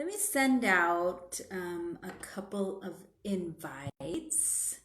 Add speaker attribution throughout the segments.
Speaker 1: Let me send out a couple of invites.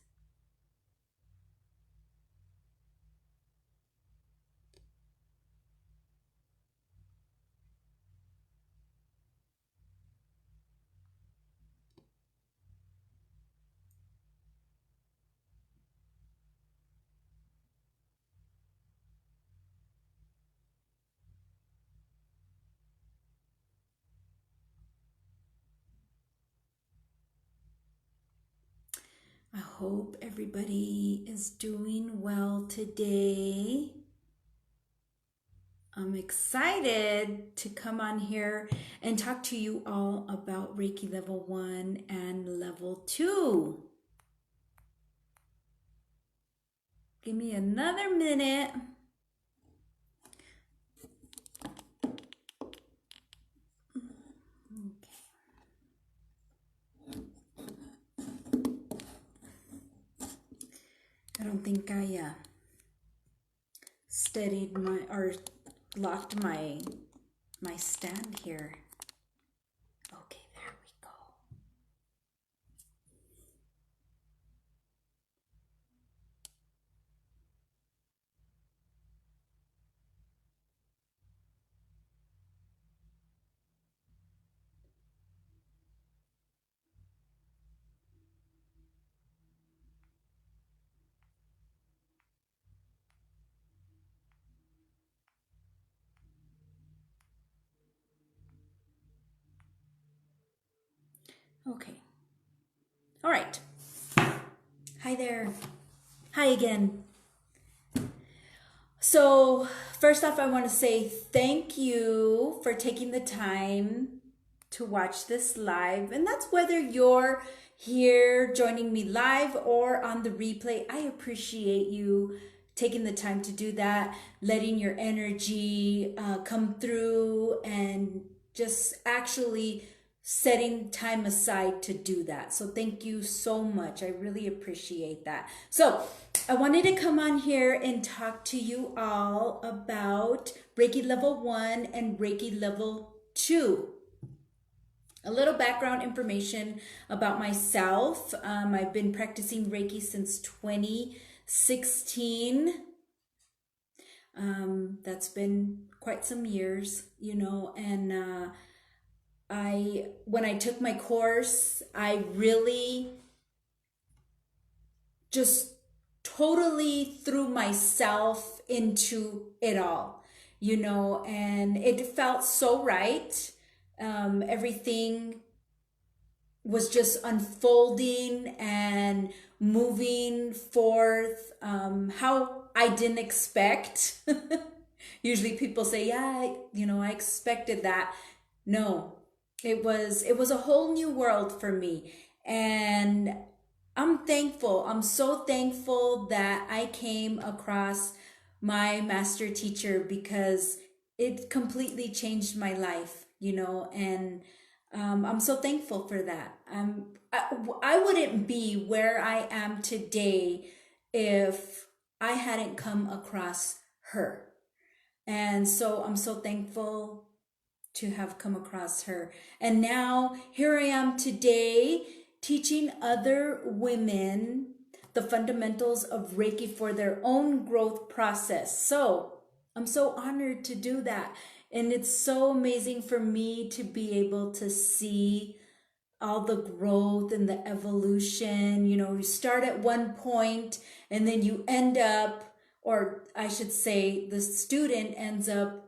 Speaker 1: I hope everybody is doing well today. I'm excited to come on here and talk to you all about Reiki Level 1 and Level 2. Give me another minute. I don't think I steadied my or locked my stand here. Okay, there we go. Okay. All right. Hi there. Hi again. So, first off, I want to say thank you for taking the time to watch this live. And that's whether you're here joining me live or on the replay. I appreciate you taking the time to do that, letting your energy come through, and just actually setting time aside to do that. So thank you so much. I really appreciate that. So I wanted to come on here and talk to you all about Reiki Level 1 and Reiki Level 2. A little background information about myself. I've been practicing Reiki since 2016. That's been quite some years, and when I took my course, I really just totally threw myself into it all, and it felt so right. Everything was just unfolding and moving forth how I didn't expect. Usually people say, yeah, I expected that. No, it was a whole new world for me. And I'm thankful. I'm so thankful that I came across my master teacher, because it completely changed my life, and I'm so thankful for that. I wouldn't be where I am today if I hadn't come across her. And so I'm so thankful to have come across her. And now here I am today teaching other women the fundamentals of Reiki for their own growth process. So I'm so honored to do that. And it's so amazing for me to be able to see all the growth and the evolution. You start at one point and then you end up, or I should say, the student ends up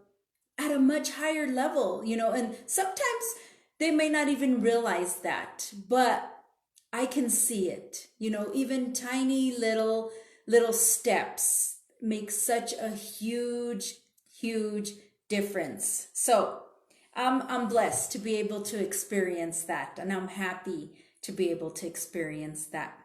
Speaker 1: at a much higher level, and sometimes they may not even realize that, but I can see it, even tiny little steps make such a huge difference. So I'm blessed to be able to experience that, and I'm happy to be able to experience that.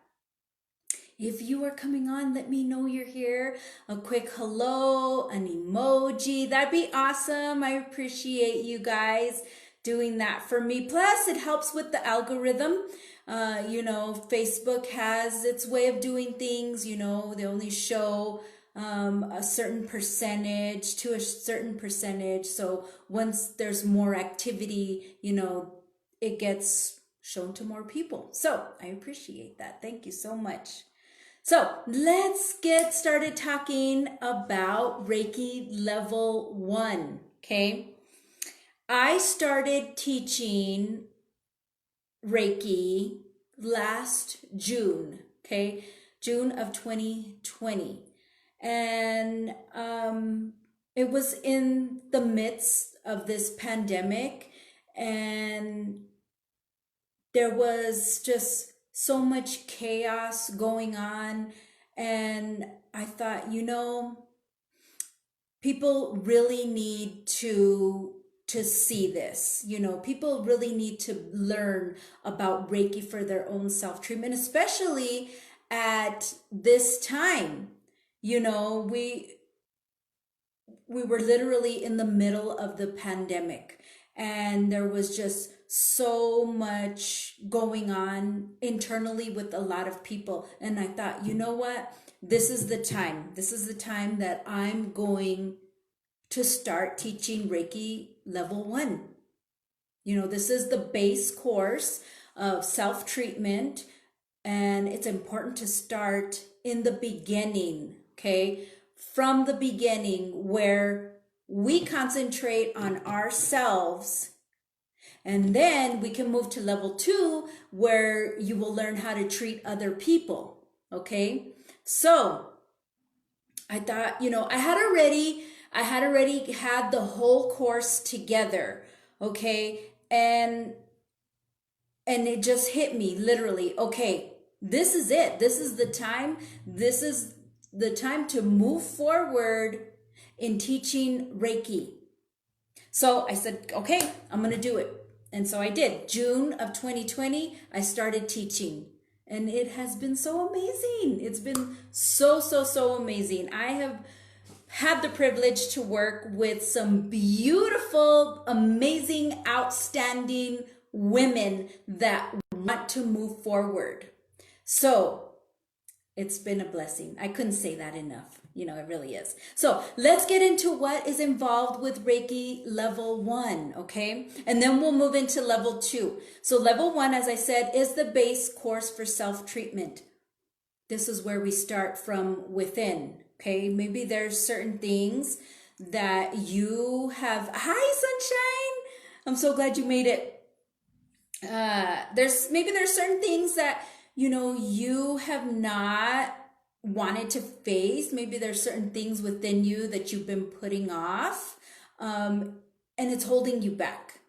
Speaker 1: If you are coming on, let me know you're here. A quick hello, an emoji. That'd be awesome. I appreciate you guys doing that for me. Plus, it helps with the algorithm. Facebook has its way of doing things. They only show a certain percentage to a certain percentage. So once there's more activity, it gets shown to more people. So I appreciate that. Thank you so much. So let's get started talking about Reiki level 1. Okay. I started teaching Reiki last June. Okay. June of 2020. And it was in the midst of this pandemic, and there was just so much chaos going on. And I thought, people really need to see this. People really need to learn about Reiki for their own self-treatment, especially at this time. We were literally in the middle of the pandemic, and there was just so much going on internally with a lot of people. And I thought, you know what? This is the time. This is the time that I'm going to start teaching Reiki level 1. This is the base course of self-treatment, and it's important to start in the beginning, okay? From the beginning, where we concentrate on ourselves, and then we can move to level 2, where you will learn how to treat other people, okay? So I thought, I had already had the whole course together, okay? And it just hit me literally, okay, this is it. This is the time. This is the time to move forward in teaching Reiki. So I said, okay, I'm going to do it. And so I did. June of 2020, I started teaching. And it has been so amazing. It's been so amazing. I have had the privilege to work with some beautiful, amazing, outstanding women that want to move forward. So it's been a blessing. I couldn't say that enough. It really is. So let's get into what is involved with Reiki level 1, okay? And then we'll move into level 2. So level 1, as I said, is the base course for self-treatment. This is where we start from within, okay? Maybe there's certain things that you have. Hi, Sunshine. I'm so glad you made it. There's certain things that, you have not wanted to face. Maybe there's certain things within you that you've been putting off, and it's holding you back.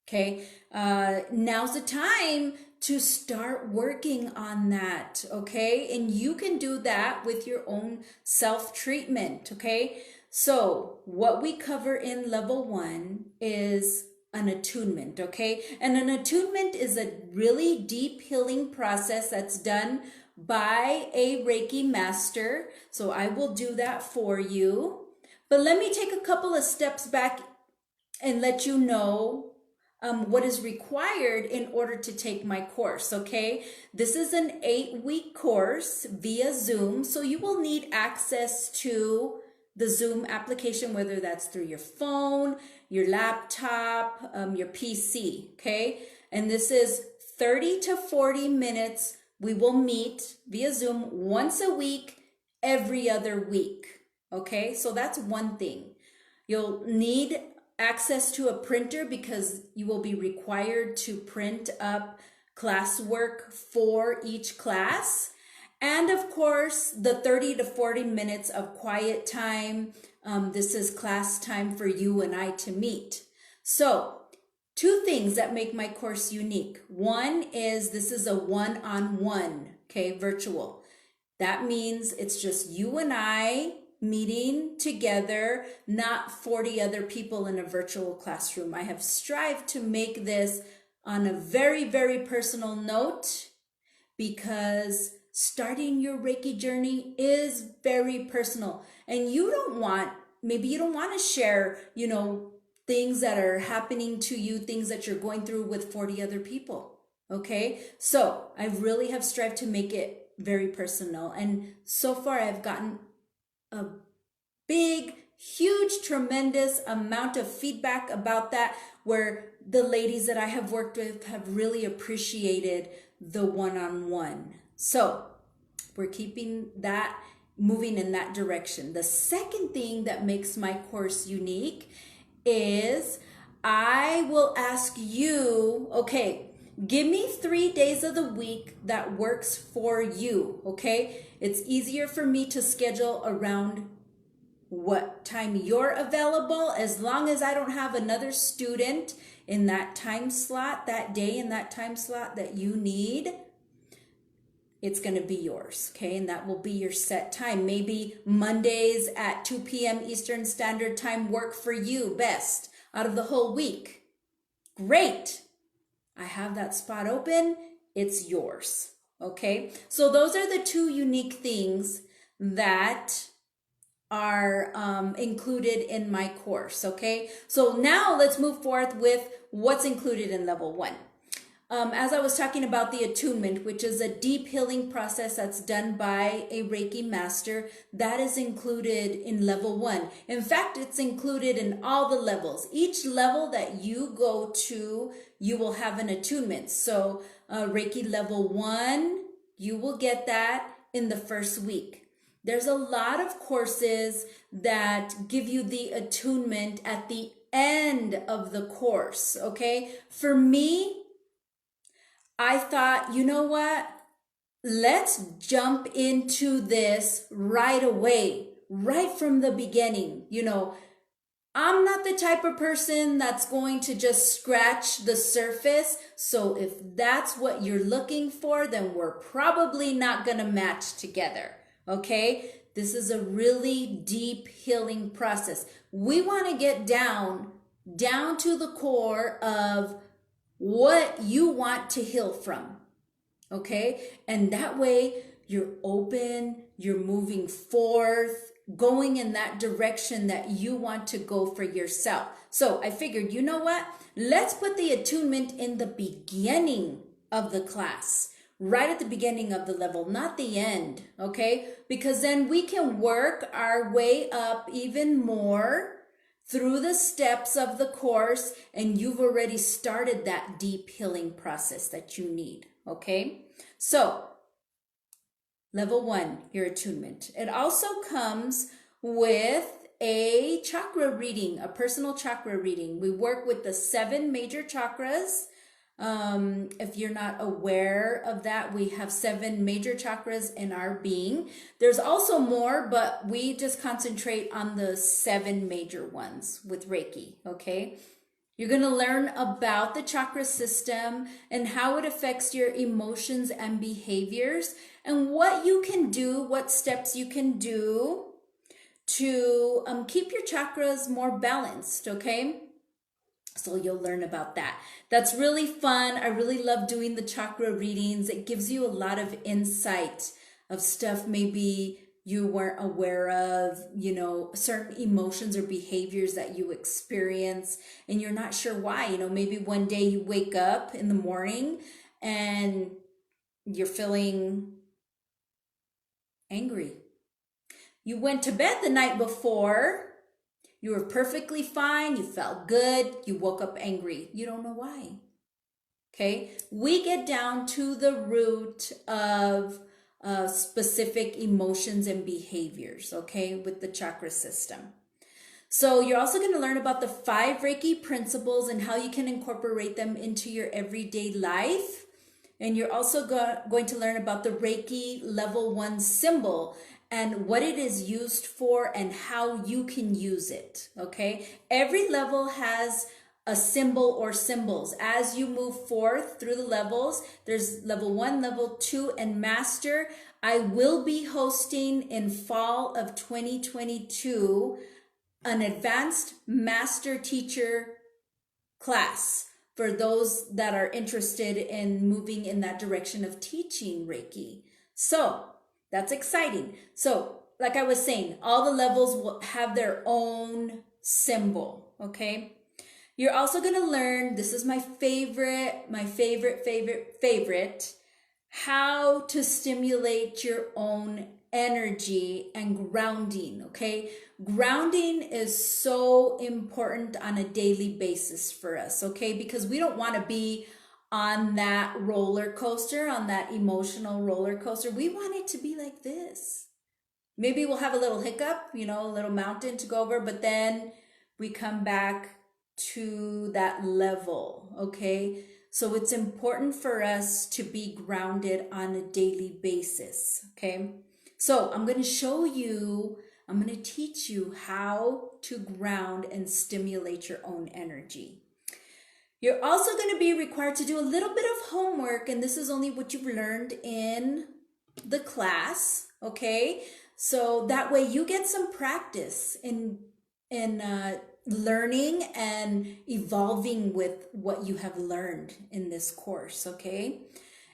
Speaker 1: Okay. Now's the time to start working on that. Okay. And you can do that with your own self-treatment. Okay. So what we cover in level 1 is an attunement. Okay. And an attunement is a really deep healing process that's done by a Reiki master. So I will do that for you. But let me take a couple of steps back and let you know what is required in order to take my course, okay? This is an 8-week course via Zoom, so you will need access to the Zoom application, whether that's through your phone, your laptop, your PC, okay? And this is 30 to 40 minutes. We will meet via Zoom once a week, every other week, okay? So that's one thing. You'll need access to a printer because you will be required to print up classwork for each class. And of course, the 30 to 40 minutes of quiet time. This is class time for you and I to meet. So 2 things that make my course unique. One is this is a one-on-one, okay, virtual. That means it's just you and I meeting together, not 40 other people in a virtual classroom. I have strived to make this on a very, very personal note because starting your Reiki journey is very personal. And maybe you don't want to share, things that are happening to you, things that you're going through with 40 other people. Okay. So I really have strived to make it very personal. And so far I've gotten a big, huge, tremendous amount of feedback about that, where the ladies that I have worked with have really appreciated the one-on-one. So we're keeping that moving in that direction. The second thing that makes my course unique is I will ask you, okay, give me 3 days of the week that works for you, okay? It's easier for me to schedule around what time you're available, as long as I don't have another student in that time slot, that day in that time slot that you need. It's going to be yours, okay? And that will be your set time. Maybe Mondays at 2 p.m. Eastern Standard Time work for you best out of the whole week. Great. I have that spot open. It's yours, okay? So those are the two unique things that are included in my course, okay? So now let's move forth with what's included in level 1. As I was talking about the attunement, which is a deep healing process that's done by a Reiki master, that is included in level 1. In fact, it's included in all the levels. Each level that you go to, you will have an attunement. So Reiki level 1, you will get that in the first week. There's a lot of courses that give you the attunement at the end of the course, okay? For me, I thought, you know what? Let's jump into this right away, right from the beginning. You know, I'm not the type of person that's going to just scratch the surface. So if that's what you're looking for, then we're probably not going to match together. Okay? This is a really deep healing process. We want to get down to the core of what you want to heal from, okay? And that way you're open, you're moving forth, going in that direction that you want to go for yourself. So I figured, you know what? Let's put the attunement in the beginning of the class, right at the beginning of the level, not the end, okay? Because then we can work our way up even more through the steps of the course, and you've already started that deep healing process that you need, okay? So, level 1, your attunement. It also comes with a chakra reading, a personal chakra reading. We work with the 7 major chakras. If you're not aware of that, we have 7 major chakras in our being. There's also more, but we just concentrate on the 7 major ones with Reiki, okay? You're going to learn about the chakra system and how it affects your emotions and behaviors, and what you can do, what steps you can do to keep your chakras more balanced, okay? So you'll learn about that. That's really fun. I really love doing the chakra readings. It gives you a lot of insight of stuff maybe you weren't aware of, you know, certain emotions or behaviors that you experience and you're not sure why. You know, maybe one day you wake up in the morning and you're feeling angry. You went to bed the night before. You were perfectly fine. You felt good. You woke up angry. You don't know why. Okay? We get down to the root of specific emotions and behaviors, okay, with the chakra system. So you're also going to learn about the 5 Reiki principles and how you can incorporate them into your everyday life. And you're also going to learn about the Reiki level 1 symbol and what it is used for and how you can use it, okay? Every level has a symbol or symbols. As you move forth through the levels, there's level 1, level 2, and master. I will be hosting in fall of 2022 an advanced master teacher class for those that are interested in moving in that direction of teaching Reiki. So that's exciting. So like I was saying, all the levels will have their own symbol, okay? You're also going to learn, this is my favorite, how to stimulate your own energy and grounding, okay? Grounding is so important on a daily basis for us, okay? Because we don't want to be on that roller coaster, on that emotional roller coaster. We want it to be like this. Maybe we'll have a little hiccup, you know, a little mountain to go over, but then we come back to that level, okay? So it's important for us to be grounded on a daily basis, okay? So I'm going to teach you how to ground and stimulate your own energy. You're also going to be required to do a little bit of homework, and this is only what you've learned in the class, okay? So that way you get some practice in learning and evolving with what you have learned in this course, okay?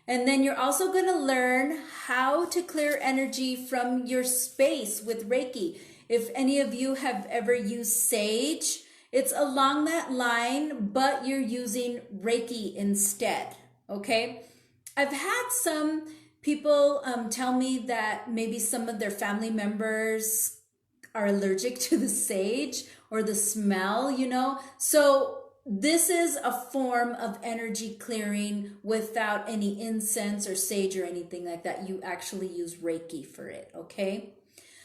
Speaker 1: And then you're also going to learn how to clear energy from your space with Reiki. If any of you have ever used Sage, it's along that line, but you're using Reiki instead, okay? I've had some people tell me that maybe some of their family members are allergic to the sage or the smell, you know? So this is a form of energy clearing without any incense or sage or anything like that. You actually use Reiki for it, okay?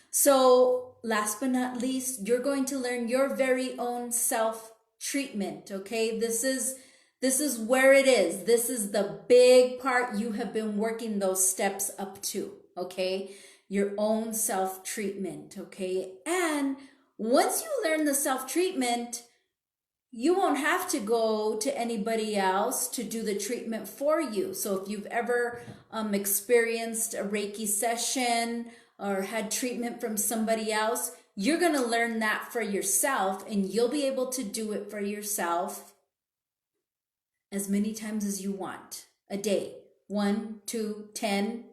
Speaker 1: So last but not least, you're going to learn your very own self-treatment, okay? This is where it is. This is the big part you have been working those steps up to, okay? Your own self-treatment, okay? And once you learn the self-treatment, you won't have to go to anybody else to do the treatment for you. So if you've ever experienced a Reiki session or had treatment from somebody else, you're going to learn that for yourself, and you'll be able to do it for yourself as many times as you want a day. 1, 2, 10.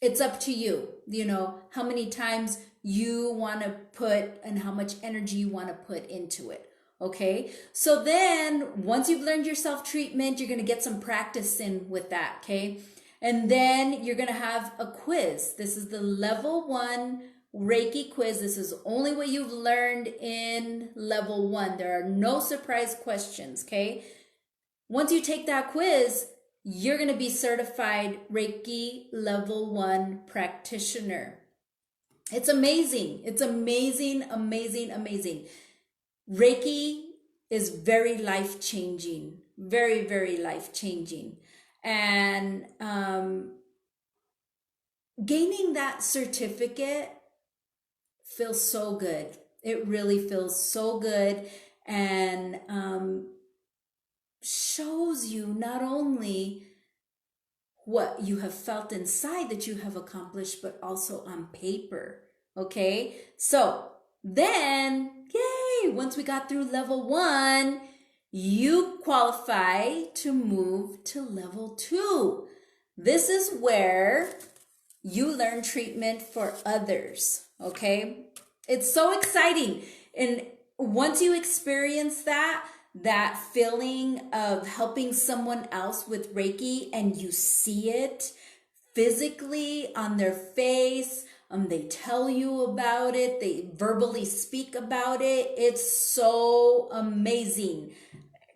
Speaker 1: It's up to you, you know, how many times you want to put and how much energy you want to put into it. Okay, so then once you've learned your self-treatment, you're going to get some practice in with that, okay? And then you're going to have a quiz. This is the level 1 Reiki quiz. This is only what you've learned in level 1. There are no surprise questions, okay? Once you take that quiz, you're going to be certified Reiki level 1 practitioner. It's amazing. It's amazing, amazing, amazing. Reiki is very life-changing, very, very life-changing. And gaining that certificate feels so good. It really feels so good, and shows you not only what you have felt inside that you have accomplished, but also on paper, okay? So then, yay, once we got through level 1, you qualify to move to level 2. This is where you learn treatment for others, okay? It's so exciting. And once you experience that feeling of helping someone else with Reiki, and you see it physically on their face, they tell you about it, they verbally speak about it, it's so amazing.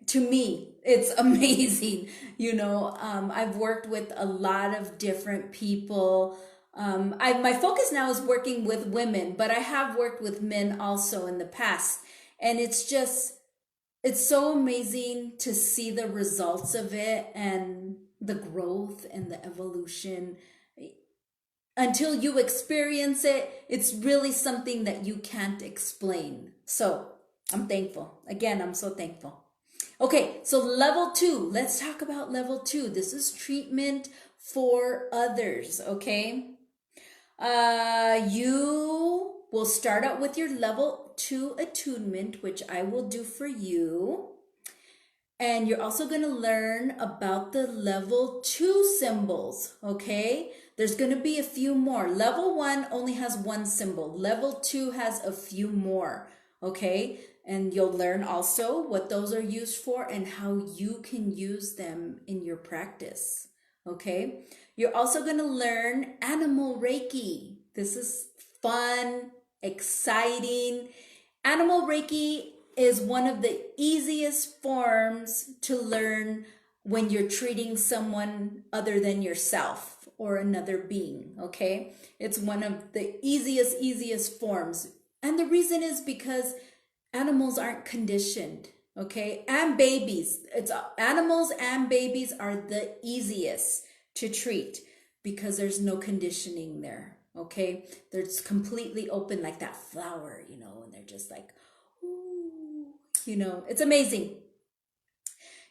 Speaker 1: To me, it's amazing. You know, I've worked with a lot of different people. My focus now is working with women, but I have worked with men also in the past. And it's so amazing to see the results of it and the growth and the evolution. Until you experience it, it's really something that you can't explain. So I'm thankful. Again, I'm so thankful. Okay, so level 2. Let's talk about level 2. This is treatment for others, okay? You will start out with your level 2 attunement, which I will do for you. And you're also going to learn about the level 2 symbols, okay? There's going to be a few more. Level 1 only has 1 symbol. Level 2 has a few more, okay? And you'll learn also what those are used for and how you can use them in your practice, Okay. You're also going to learn animal Reiki. This is fun, exciting. Animal Reiki is one of the easiest forms to learn when you're treating someone other than yourself or another being, okay? It's one of the easiest forms. And the reason is because animals aren't conditioned, okay? And babies. It's animals and babies are the easiest to treat because there's no conditioning there, okay? They're just completely open like that flower, you know, and they're just like, ooh, you know, it's amazing.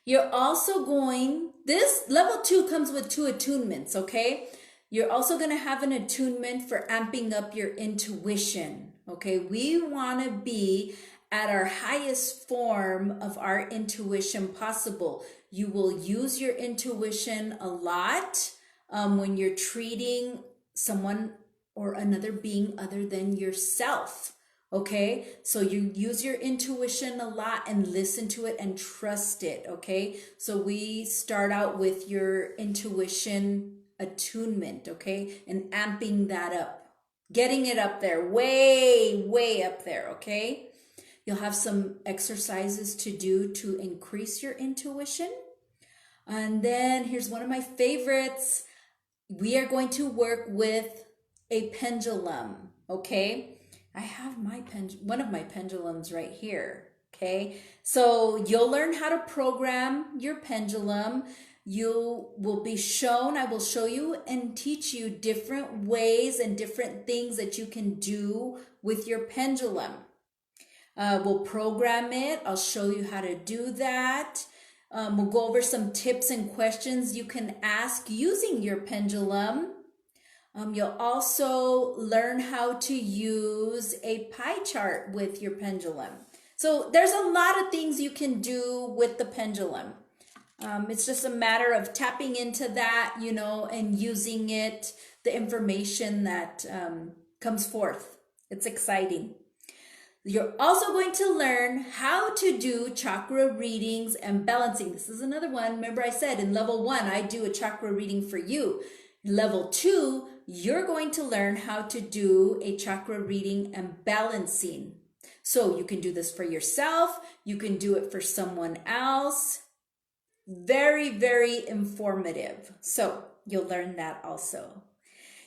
Speaker 1: You're also going, this level 2 comes with 2 attunements, okay? You're also going to have an attunement for amping up your intuition, okay? We want to be at our highest form of our intuition possible. You will use your intuition a lot when you're treating someone or another being other than yourself. Okay, so you use your intuition a lot and listen to it and trust it. Okay, so we start out with your intuition attunement, okay, and amping that up, getting it up there, way up there. Okay, you'll have some exercises to do to increase your intuition. And then here's one of my favorites. We are going to work with a pendulum. Okay, I have my one of my pendulums right here. Okay, so you'll learn how to program your pendulum. You will be shown, I will show you and teach you different ways and different things that you can do with your pendulum. We'll program it. I'll show you how to do that. We'll go over some tips and questions you can ask using your pendulum. You'll also learn how to use a pie chart with your pendulum. So there's a lot of things you can do with the pendulum. It's just a matter of tapping into that, you know, and using it, the information that comes forth. It's exciting. You're also going to learn how to do chakra readings and balancing. This is another one. Remember I said in level 1, I do a chakra reading for you. Level 2, you're going to learn how to do a chakra reading and balancing. So you can do this for yourself. You can do it for someone else. Very informative. So you'll learn that also.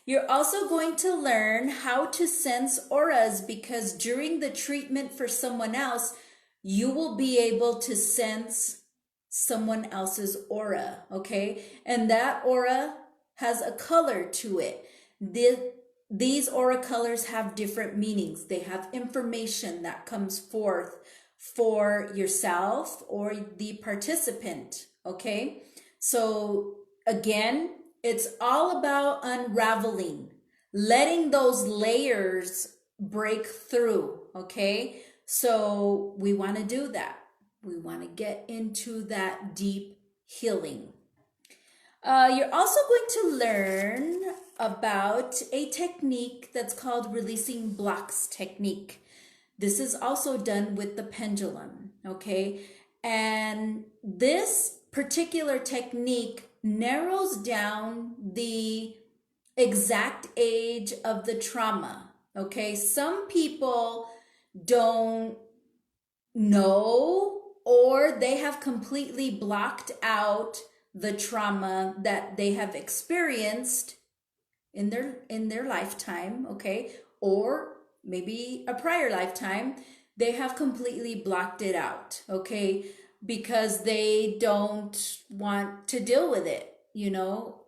Speaker 1: You're also going to learn how to sense auras because during the treatment for someone else, you will be able to sense someone else's aura, okay? And that aura has a color to it. These aura colors have different meanings. They have information that comes forth for yourself or the participant, okay? So again, it's all about unraveling, letting those layers break through, okay? So we want to do that. We want to get into that deep healing. You're also going to learn about a technique that's called releasing blocks technique. This is also done with the pendulum, okay? And this particular technique narrows down the exact age of the trauma, okay? Some people don't know or they have completely blocked out the trauma that they have experienced in their lifetime, okay? Or maybe a prior lifetime, they have completely blocked it out, okay? Because they don't want to deal with it, you know?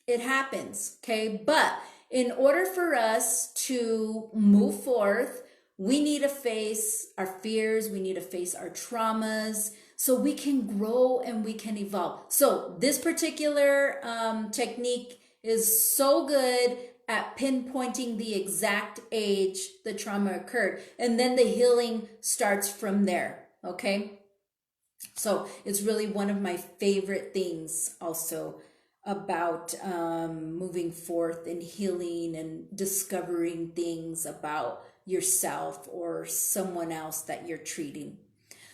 Speaker 1: It happens, okay? But in order for us to move forth, we need to face our fears, we need to face our traumas, so we can grow and we can evolve. So this particular technique is so good at pinpointing the exact age the trauma occurred. And then the healing starts from there, okay? So it's really one of my favorite things also about moving forth and healing and discovering things about yourself or someone else that you're treating.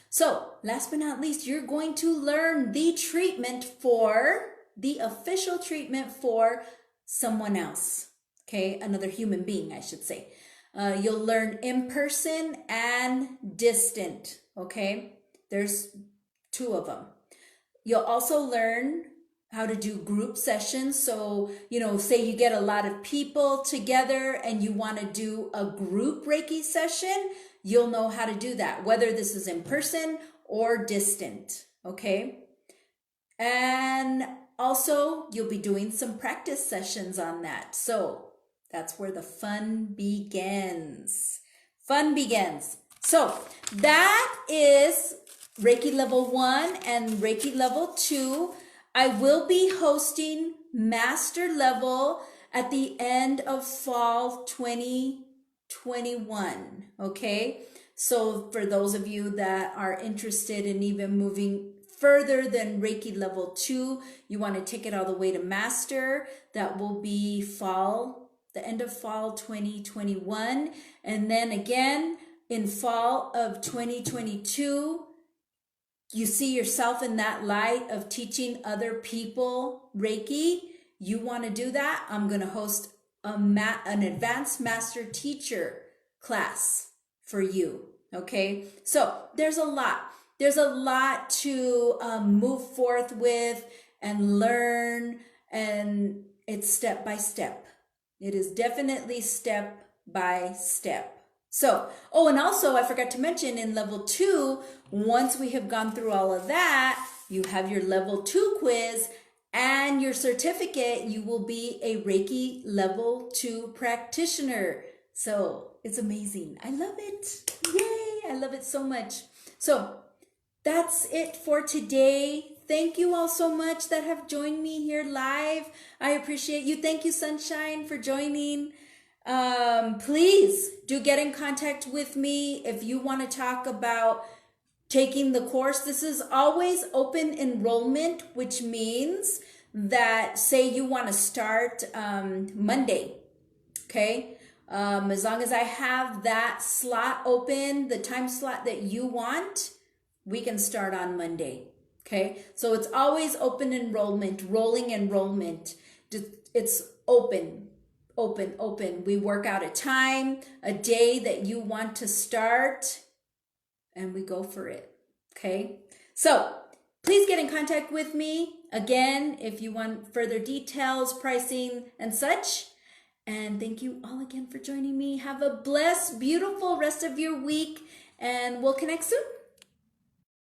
Speaker 1: So last but not least, you're going to learn the treatment for the official treatment for someone else. Okay, another human being, I should say. You'll learn in person and distant. Okay, there's two of them. You'll also learn how to do group sessions. So, say you get a lot of people together and you want to do a group Reiki session, you'll know how to do that, whether this is in person or distant. Okay. And also, you'll be doing some practice sessions on that. So that's where the fun begins. Fun begins. So that is Reiki level 1 and Reiki level 2. I will be hosting master level at the end of fall 2021. Okay. So for those of you that are interested in even moving further than Reiki level 2, you want to take it all the way to master, that will be the end of fall 2021. And then again, in fall of 2022, you see yourself in that light of teaching other people Reiki. You want to do that? I'm going to host an advanced master teacher class for you. Okay. So there's a lot. There's a lot to move forth with and learn, and it's step by step. It is definitely step by step. So, and also I forgot to mention in level 2, once we have gone through all of that, you have your level 2 quiz and your certificate. You will be a Reiki level 2 practitioner. So it's amazing. I love it. Yay. I love it so much. So that's it for today. Thank you all so much that have joined me here live. I appreciate you. Thank you, Sunshine, for joining. Please do get in contact with me if you want to talk about taking the course. This is always open enrollment, which means that say you want to start Monday. Okay. As long as I have that slot open, the time slot that you want, we can start on Monday. Okay. So it's always open enrollment, rolling enrollment. It's open. We work out a time, a day that you want to start, and we go for it. Okay. So please get in contact with me again if you want further details, pricing, and such. And thank you all again for joining me. Have a blessed, beautiful rest of your week, and we'll connect soon.